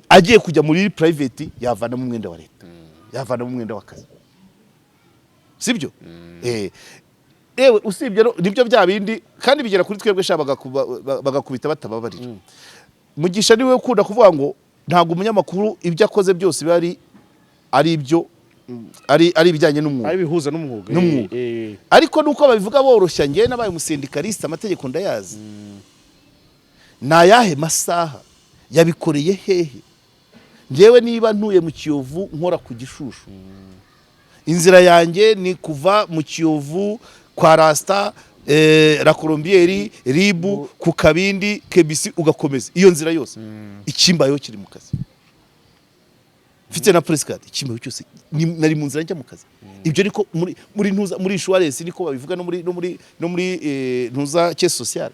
agiye kujya muri private yavana mu mwenda wa leta yavana mu mwenda w'akazi sibyo ewe usibye nibyo bya bindi kandi bigera kuri twebwe bagakubita batababarira mugisha niwe ukunda kuvuga ngo ntabwo umunyamakuru ibyo akoze byose bari ari ibyo ari ibijyanye n'umwuga ari bihuza n'umwuga ariko nuko babivuga boroshya ngiye nabaye umusendikaliste amategeko ndayazi nayahe masaha yabikoreye hehe ngewe niba ntuye mu Kiyovu nkora ku Gishushu inzira yanjye ni kuva mu Kiyovu kwa Rasta la Colombieri Ribu ku Kabindi KBC ugakomeza iyo nzira yose ikimbayo kiri mu kazi mfite na press card ikimbayo cyose nari mu nzira njya mu kazi ibyo niko muri ntuza muri insurance niko babivuga no muri ntuza case sociale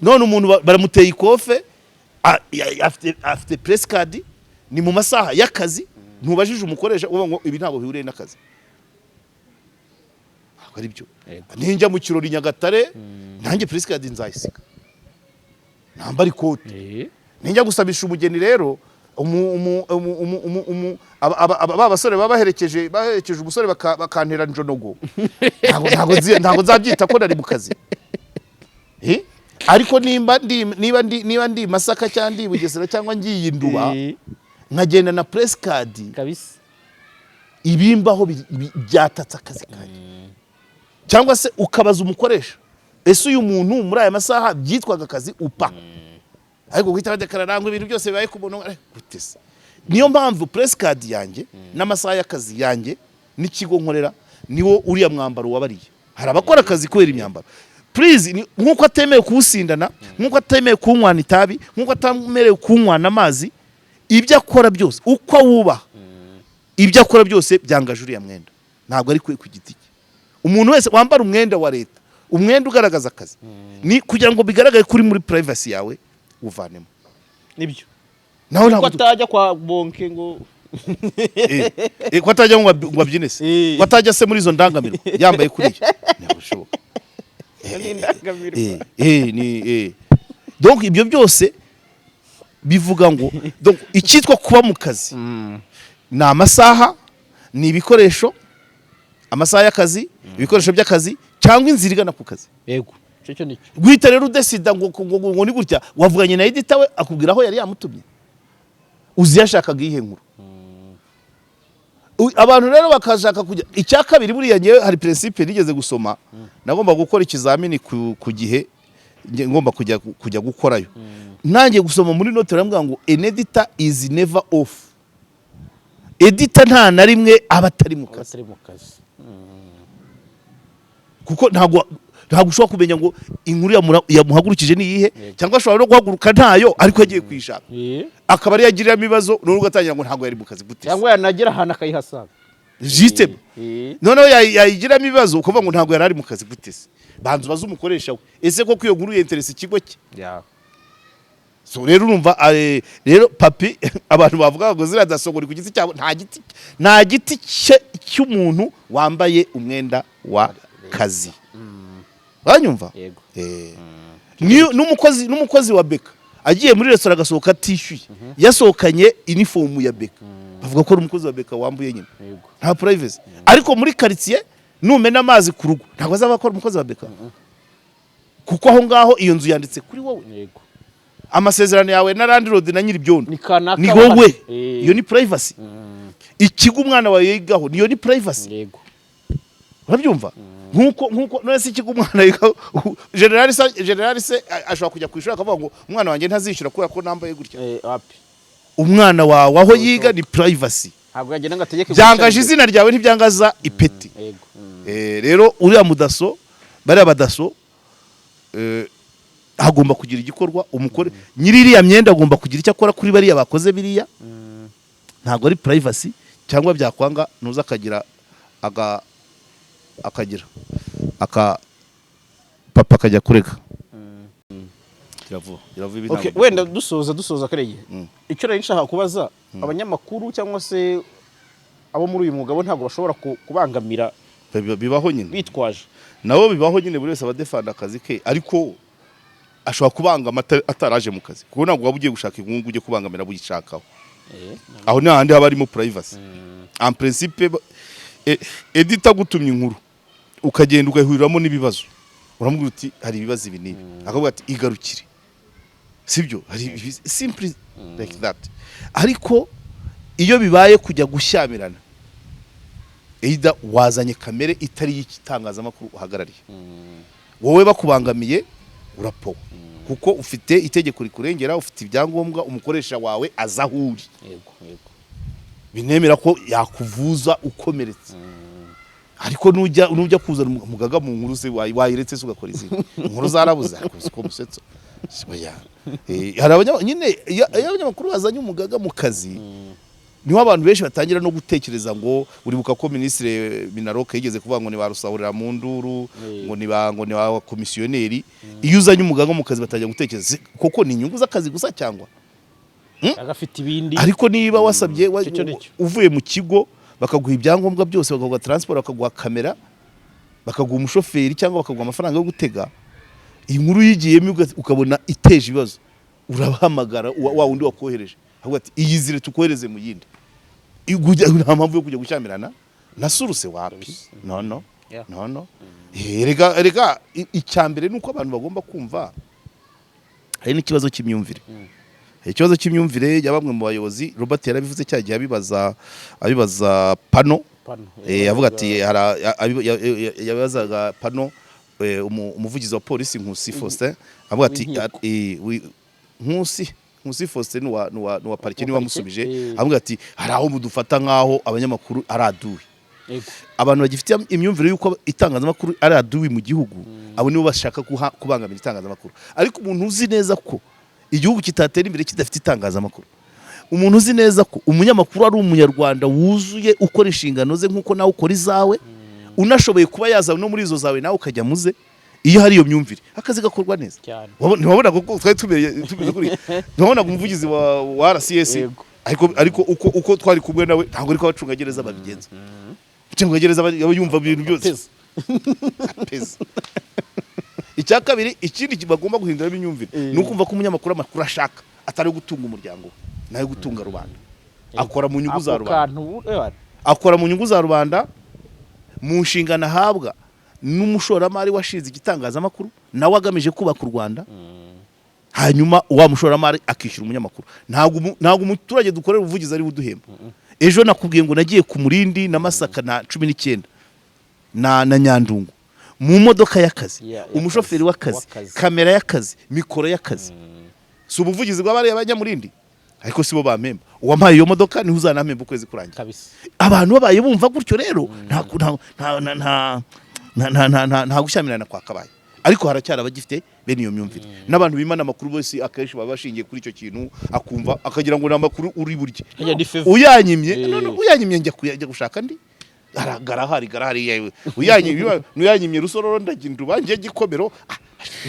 none umuntu baramuteye ikofe afite press card ni mu masaha y'akazi ntubajije umukoresha uvuga ngo ibi ntabwo bihuriye n'akazi ari byo ninjya mu kirori Nyagatare nanjye press card nzayisiga nambara ikote ninjya gusabisha umugeni rero aba basore baherekeje umusore bakantera njonogo ntabwo nzabyita ko nari mu kazi ariko niba ndi Masaka cyangwa ndi Bugesera cyangwa ngiye Induba nkagenda na press card kabisa ibimbaho byatatse akazi kanjye cyangwa se ukabaza umukoresha ese uyu muntu muri aya masaha byitwaga akazi upa ariko guhita badekarara ngo ibintu byose bibaye ku muntu gutese niyo mpamvu press card yanjye n'amasaha y'akazi yanjye n'ikigo nkorera niwo uriya mwambaro wabariye hari abakora akazi kubera imyambaro please nkuko atemeye kuwusindana nkuko atemeye kunywana itabi nkuko atemerewe kunywana amazi ibyo akora byose uko awubaha ibyo akora byose byangaje uriya mwenda ntabwo ari ku giti cye umuntu wese wambara umwenda wa leta umwenda ugaragaza akazi ni kugira ngo bigaragare kuri muri privacy yawe uvanemo nibyo naho ntabwo atajya kwa bonke ngo ko atajya ngo abyine se ko atajya se muri izo ndangamiro yambaye kuriya ntabwo bishoboka donc ibyo byose bivuga ngo donc icyitwa kuba mu kazi ni amasaha ni ibikoresho amasaha y'akazi ibikoresho by'akazi cyangwa inzira igana ku kazi yego cyo nicyo guhita rero udesida ngo ni gutya wavuganye na edita we akubwira aho yari yamutumye uzi yashakaga iyihe nkuru abantu rero bakashaka kujya icya kabiri buriya ngewe hari principe nigeze gusoma nagomba gukora ikizamini ku gihe ngomba kujya gukorayo nangiye gusoma muri note ramubwira ngo an editor is never off editor nta na rimwe aba atari mu kazi kuko ntabwo ushobora kumenya ngo inkuru yamuhagurukije ni iyihe cyangwa ashobora no guhaguruka ntayo ariko yagiye kwishaka akaba ari yagiriramo ibibazo none ugatangira ngo ntabwo yari mu kazi gute cyangwa yanagera ahantu akayihasanga jitemo noneho yayigiramo ibibazo ukavuga ngo ntabwo yari ari mu kazi gute se banza ubaze umukoresha we ese koko iyo nkuru yenteresa ikigo cye so rero urumva rero papi abantu bavuga ngo ziradasogora ku giti cyabo nta giti cy'umuntu wambaye umwenda wa kazi banyumva n'umukozi wa beka agiye muri restaurant agasohoka atishyuye yasohokanye uniform ya beka bavuga ko ari umukozi wa beka wambuye nyine nta privacy ariko muri quartier numena amazi ku rugo ntabwo azaba akora umukozi wa beka kuko aho ngaho iyo nzu yanditse kuri wowe amasezerano yawe na landlord na nyiri byondo ni wowe iyo ni privacy ikigo umwana wawe yigaho niyo ni privacy urabyumva nkuko none se ikigo umwana yigaho generali se ashobora kujya kwishura akavuga ngo umwana wanjye ntazishyura kubera ko nambaye gutya umwana wawe aho yiga ni privacy ntabwo yagenda ngo ategeke byangaje izina ryawe ntibyangaza ipeti rero uriya mudaso bariya badaso hagomba kugira igikorwa umukore nyiri iriya myenda agomba kugira icyo akora kuri bariya bakoze biriya ntabwo ari privacy cyangwa byakwanga nuza akagira papa akajya kureka wenda dusoza Karege icyo nari nshaka kubaza abanyamakuru cyangwa se abo muri uyu mwuga bo ntabwo bashobora kubangamira bibaho nyine bitwaje nabo bibaho nyine buri wese abadefanda akazi ke ariko ashobora kubangama ataraje mu kazi kuko ntabwo waba ugiye gushaka inkuru ujye kubangamira buyishakaho aho ni ahandi haba harimo privacy en principe edita gutumye inkuru ukagenda ugahuriramo n'ibibazo uramubwira uti hari ibibazo ibi n'ibi akavuga ati igarukire sibyo hari simple like that ariko iyo bibaye kujya gushyamirana either wazanye kamere itari y'itangazamakuru uhagarariye wowe bakubangamiye urapowa kuko ufite itegeko rikurengera ufite ibyangombwa umukoresha wawe azahuri binemera ko yakuvuza ukomeretse ariko nujya kuzana umugaga mu nkuru se wayiretse se ugakora izindi inkuru zarabuze ko musetso hari abanyamakuru bazanye umugaga mu kazi niho abantu benshi batangira no gutekereza ngo uribuka ko ministre Minaroke yigeze kuvuga ngo ni barusahurira mu nduru ngo ni ba komisiyoneri iyo uzanye umugaga mu kazi batangira gutekereza koko ni inyungu z'akazi gusa cyangwa agafite ibindi ariko niba wasabye uvuye mu kigo bakaguha ibyangombwa byose bakaguha transport bakaguha kamera bakaguha umushoferi cyangwa bakaguha amafaranga yo gutega iyi nkuru yigiyemo ukabona iteje ibibazo urabahamagara wa wundi wakohereje avuga ati iyizire tukohereze mu yindi nta mpamvu yo kujya gushyamirana nasuruse wapi no rega icyambere nuko abantu bagomba kumva hari n'ikibazo cy'imyumvire ikibazo cy'imyumvire ya bamwe mu bayobozi Robert yarabivuze cyagiye abibaza pano avuga ati yabazaga pano umuvugizi wa polisi Nkusi Faustin avuga ati Nkusi Faustin nuwa parike ni wamusubije avuga ati hari aho mudufata nkaho abanyamakuru ari aduwe abantu bagifite imyumvire yuko itangazamakuru ari aduwe mu gihugu abo nibo bashaka kubangamira itangazamakuru. Ariko umuntu uzi neza ko igihugu kitatera imbere kidafite itangazamakuru, umuntu uzi neza ko umunyamakuru ari umunyarwanda wuzuye ukora inshingano ze nk'uko nawe ukora izawe, unashoboye kuba yaza no muri izo zawe nawe ukajya muze, iyo hari iyo myumvire akazi gakorwa neza. Ntibabona ko twari tumeze kuri, ntibabona umuvugizi wa RCS, ariko uko twari kumwe nawe ntabwo ariko abacungagereza babigenza. Abacungagereza yumva ibintu byose apeza. Icya kabiri, ikindi bagomba guhindura imyumvire ni ukumva ko umunyamakuru amakuru ashaka atari gutunga umuryango nayo gutunga rubanda. Akora mu nyungu za rubanda, akora mu nyungu za rubanda, mu nshingano ahabwa n'umushoramari washinze igitangazamakuru nawe agamije kubaka u Rwanda. Hanyuma wa mushoramari akishyura umunyamakuru. Ntabwo umuturage dukorera ubuvugizi ari buduhemba. Ejo nakubwiye ngo nagiye ku Murindi na Masaka na 19 na Nyandungu mu modoka y'akazi, umushoferi w'akazi, kamera y'akazi, mikoro y'akazi. Si ubuvugizi bw'abari abanyamurindi, ariko sibo bampemba. Uwampaye iyo modoka ni uzanampemba ukwezi kurangira kabisa. Abantu babaye bumva gutyo rero nta gushyamirana kwa kabaye, ariko haracyari abagifite bene iyo myumvire. N'abantu bimana amakuru bose akenshi baba bashingiye kuri icyo kintu, akumva akagira ngo n'amakuru uri burye. Uyanyimye njya gushaka ndi garahari yewe uyanyimye rusororo ndagira ubangiye gikomero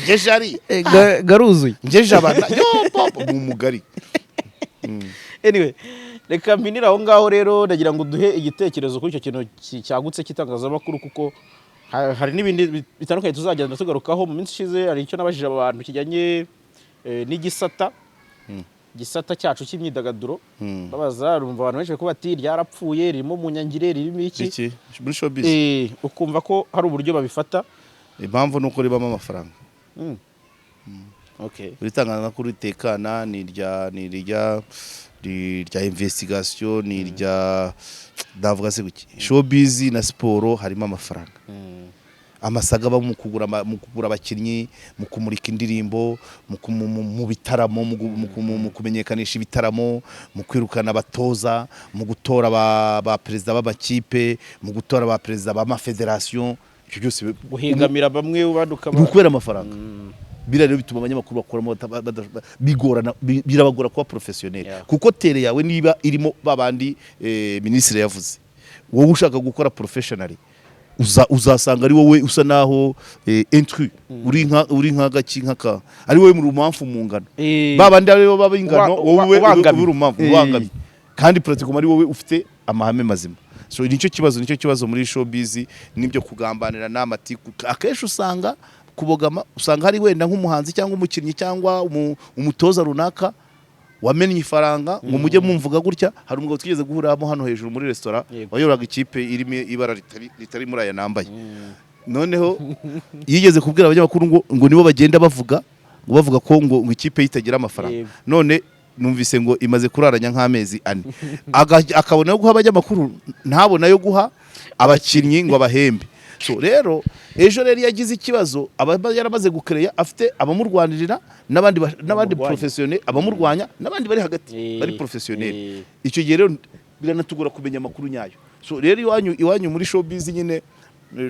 ngeje ari garuzuye ngeje abana yo papa mu mugari. Anyway, reka mpinira aho ngaho rero ndagira ngo duhe igitekerezo kuri icyo kintu cyagutse kitangazamakuru, kuko hari n'ibindi bitandukanye tuzagenda tugarukaho mu minsi ishize. Hari icyo nabajije abantu kijyanye n'igisata cyacu cy'imyidagaduro, babaza rumva abantu benshi ko bati ryarapfuye, ririmo mu nyangire, ririmo iki muri showbiz. Ukumva ko hari uburyo babifata, impamvu nuko ribamo amafaranga. Okay, uritangazamakuru ritekana ni rya investigation, ni rya ndavuga se guki. Showbiz na siporo harimo amafaranga. Amasaga aba mu kugura abakinnyi, mu kumurika indirimbo, mu bitaramo, mu kumenyekanisha ibitaramo, mu kwirukana abatoza, mu gutora ba perezida b'amakipe, mu gutora ba perezida b'amafederation. Icyo byose guhingamira bamwe ubaduka kubera amafaranga. Birarero bituma abanyamakuru bakoramo bigorana, birabagora kuba professionnel. Kuko tere yawe niba irimo babandi ministre yavuze, wowe ushaka gukora professionally uzasanga ari wowe usa naho intrus, uri nka gaki nkaka, ari wowe mu rumamfu mu ngano. Babandi ari bo babingano, wowe uri rumamfu ubangami, kandi pratiquement ari wowe ufite amahame mazima. So nicyo kibazo muri showbiz, nibyo kugambanira n'amatiku. Akenshi usanga kubogama, usanga hari wenda nk'umuhanzi cyangwa umukinnyi cyangwa umutoza runaka wamenye ifaranga ngo mujye mumvuga gutya. Hari umugabo twigeze guhuramo hano hejuru muri restaurant wayoraga ikipe irimo ibara ritari muri aya nambaye. Noneho yigeze kubwira abanyamakuru ngo nibo bagenda bavuga ko ngo ikipe yitagira amafaranga. None numvise ngo imaze kuraranya nk'amezi 4, akabona yo guha abanyamakuru, ntabona yo guha abakinnyi ngo abahembe. So rero ejo rero yagize ikibazo, yaramaze gukereya, afite abamurwanirira n'abandi professionnel, abamurwanya n'abandi bari hagati bari professionnel. Icyo gihe rero biranatugora kumenya amakuru nyayo. So rero iwanyu muri showbiz nyine,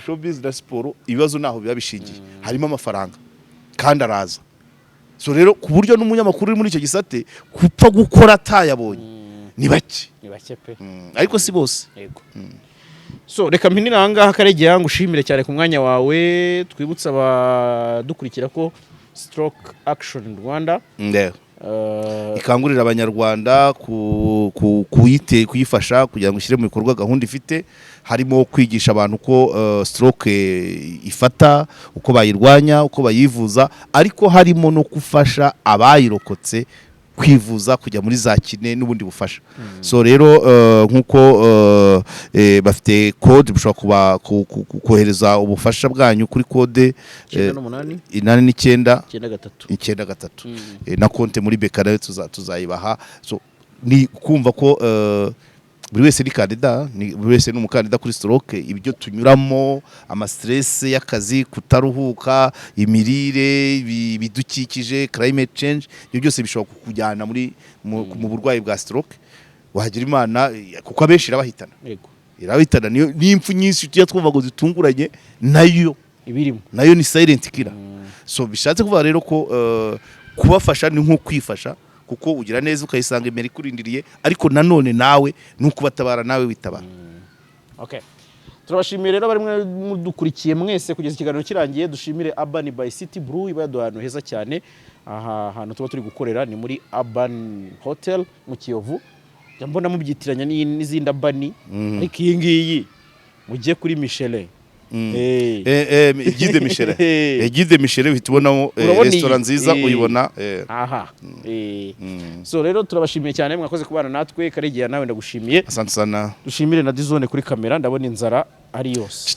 showbiz na siporo ibibazo naho biba bishingiye, harimo amafaranga kandi araza. So rero ku buryo n'umunyamakuru uri muri icyo gisate kupfa gukora atayabonye ni bake pe, ariko si bose. Yego. So reka mpinira ahangaha Karegeya, ngushimire cyane ku mwanya wawe. Twibutsa abadukurikira ko Stroke Action Rwanda ikangurira abanyarwanda kuyifasha kugira ngo ishyire mu bikorwa gahunda ifite, harimo kwigisha abantu ko stroke ifata, uko bayirwanya, uko bayivuza, ariko harimo no gufasha abayirokotse kwivuza, kujya muri za kine n'ubundi bufasha. So rero nkuko bafite code, bushobora kohereza ubufasha bwanyu kuri code 8993 na konte muri beka nayo tuzayibaha. So ni kumva ko buri wese ni kandida, buri wese n'umukandida kuri stroke. Ibyo tunyuramo, ama stress y'akazi, kutaruhuka, imirire, bidukikije, climate change, ibyo byose bishobora kukujyana mu burwayi bwa stroke. Wagira Imana kuko abenshi irabahitana. Irabahitana, n'impfu nyinshi tujya twumva ngo zitunguranye nayo ibirimo nayo ni silent killer. So bishatse kuvuga rero ko kubafasha ni nko kwifasha, kuko ugira neza ukayisanga imbere kurindiriye, ariko nanone nawe nuko batabara nawe witabara. Okay, turabashimiye rero bari mudukurikiye mwese kugeza ikiganiro kirangiye. Dushimire Urban by City Brew iba yaduhantu heza cyane. Aha hantu tuba turi gukorera ni muri Urban Hotel mu Kiyovu. Mbona mubyitiranya n'izindi Urban, ariko iyi ngiyi mujye kuri Michelin. Guide Michelin. Guide Michelin bitubonamo restaurant nziza uyibona. Aha. So rero turabashimiye cyane mwakoze kubana natwe. Karegeya nawe ndagushimiye. Asante sana. Dushimire na Dizone kuri kamera, ndabona inzara ari yose.